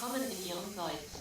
Willkommen in Ihrem Deutz.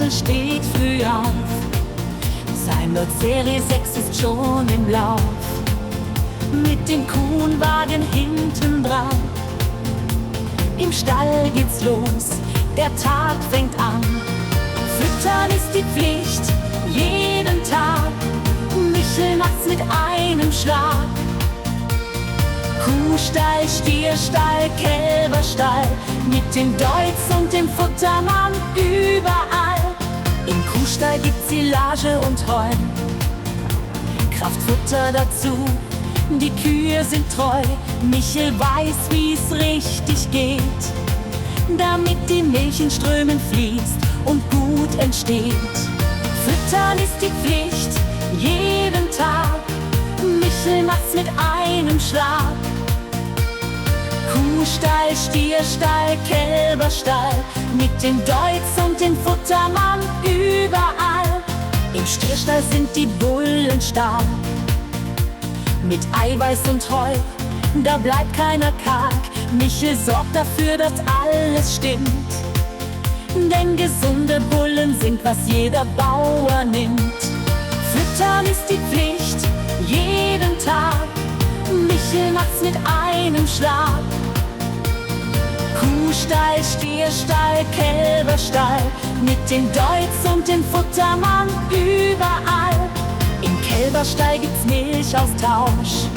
Steht früh auf, sein Deutz Serie 6 ist schon im Lauf. Mit dem Kuhnwagen hinten dran, im Stall geht's los, der Tag fängt an. Füttern ist die Pflicht, jeden Tag, Michel macht's mit einem Schlag. Kuhstall, Stierstall, Kälberstall, mit dem Deutz und dem Futtermann überall. Im Kuhstall gibt's Silage und Heu, Kraftfutter dazu, die Kühe sind treu. Michel weiß, wie's richtig geht, damit die Milch in Strömen fließt und gut entsteht. Füttern ist die Pflicht, jeden Tag, Michel macht's mit einem Schlag. Kuhstall, Stierstall, Kälberstall, mit dem Deutz und dem Futtermann überall. Im Stierstall sind die Bullen stark, mit Eiweiß und Heu, da bleibt keiner karg. Michel sorgt dafür, dass alles stimmt, denn gesunde Bullen sind, was jeder Bauer nimmt. Füttern ist die Pflicht, jeden Tag, Michel macht's mit einem Schlag. Kuhstall, Stierstall, Kälberstall, mit dem Deutz und dem Futtermann überall. Im Kälberstall gibt's Milchaustausch,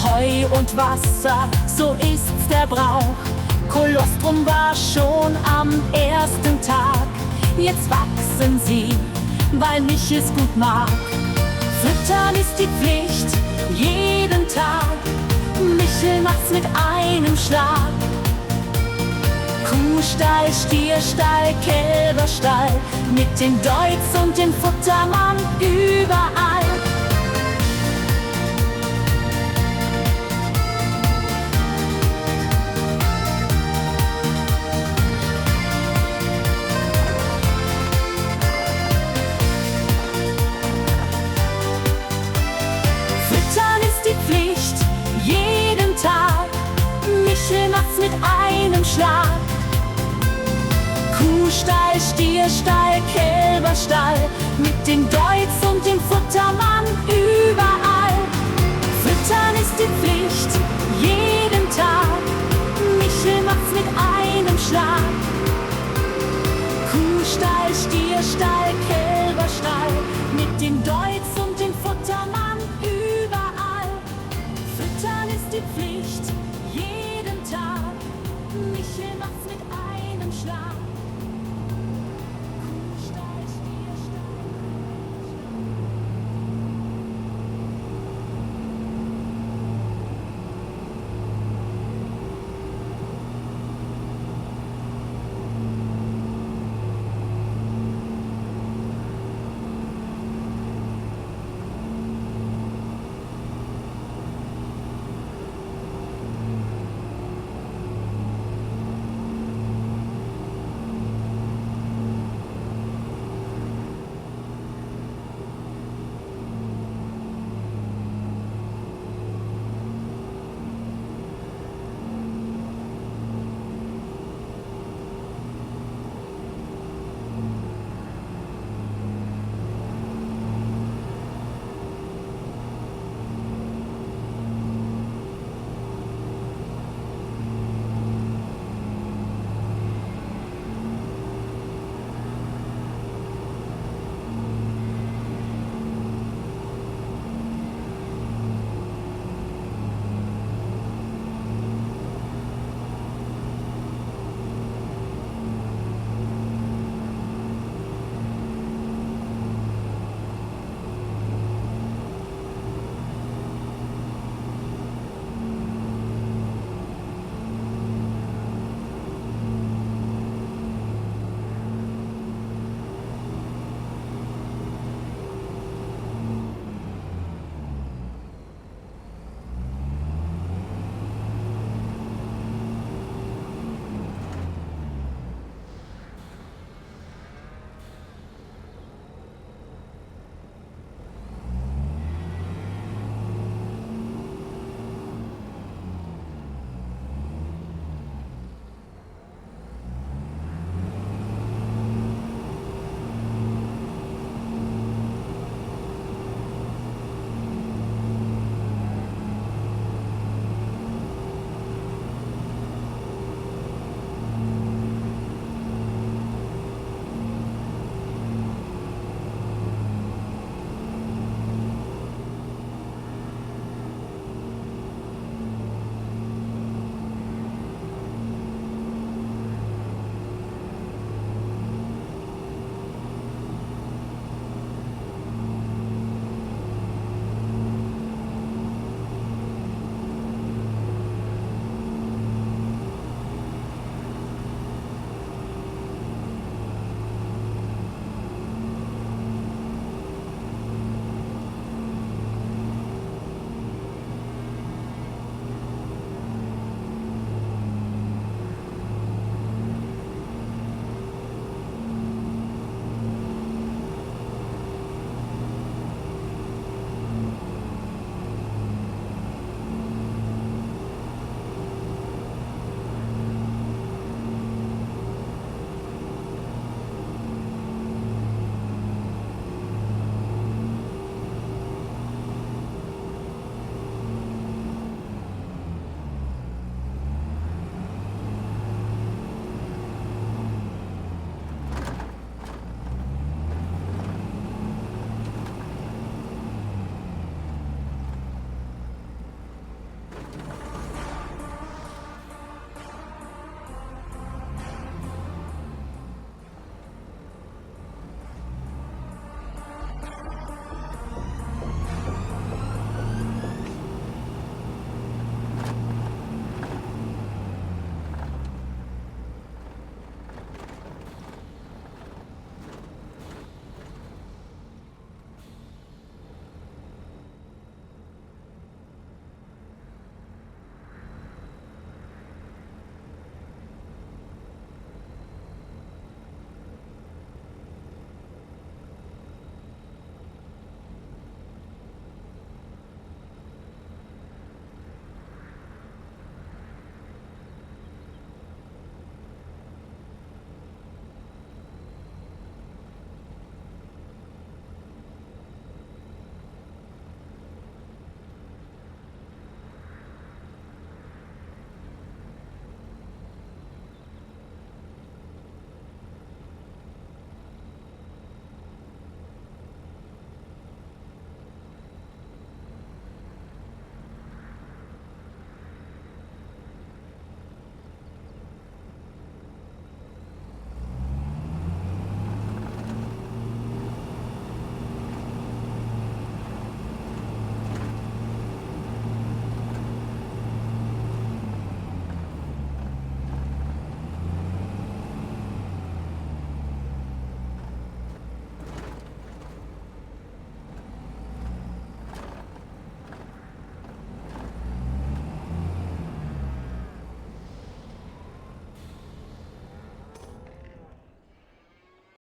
Heu und Wasser, so ist's der Brauch. Kolostrum war schon am ersten Tag, jetzt wachsen sie, weil Michel es gut mag. Füttern ist die Pflicht, jeden Tag, Michel macht's mit einem Schlag. Kuhstall, Stierstall, Kälberstall, mit dem Deutz und dem Futtermann überall. Füttern ist die Pflicht, jeden Tag, Michel macht's mit einem Schlag. Kuhstall, Stierstall, Kälberstall, mit dem Deutz und dem Futtermann überall. Füttern ist die Pflicht, jeden Tag, Michel macht's mit mit einem Schlag. Kuhstall, Stierstall,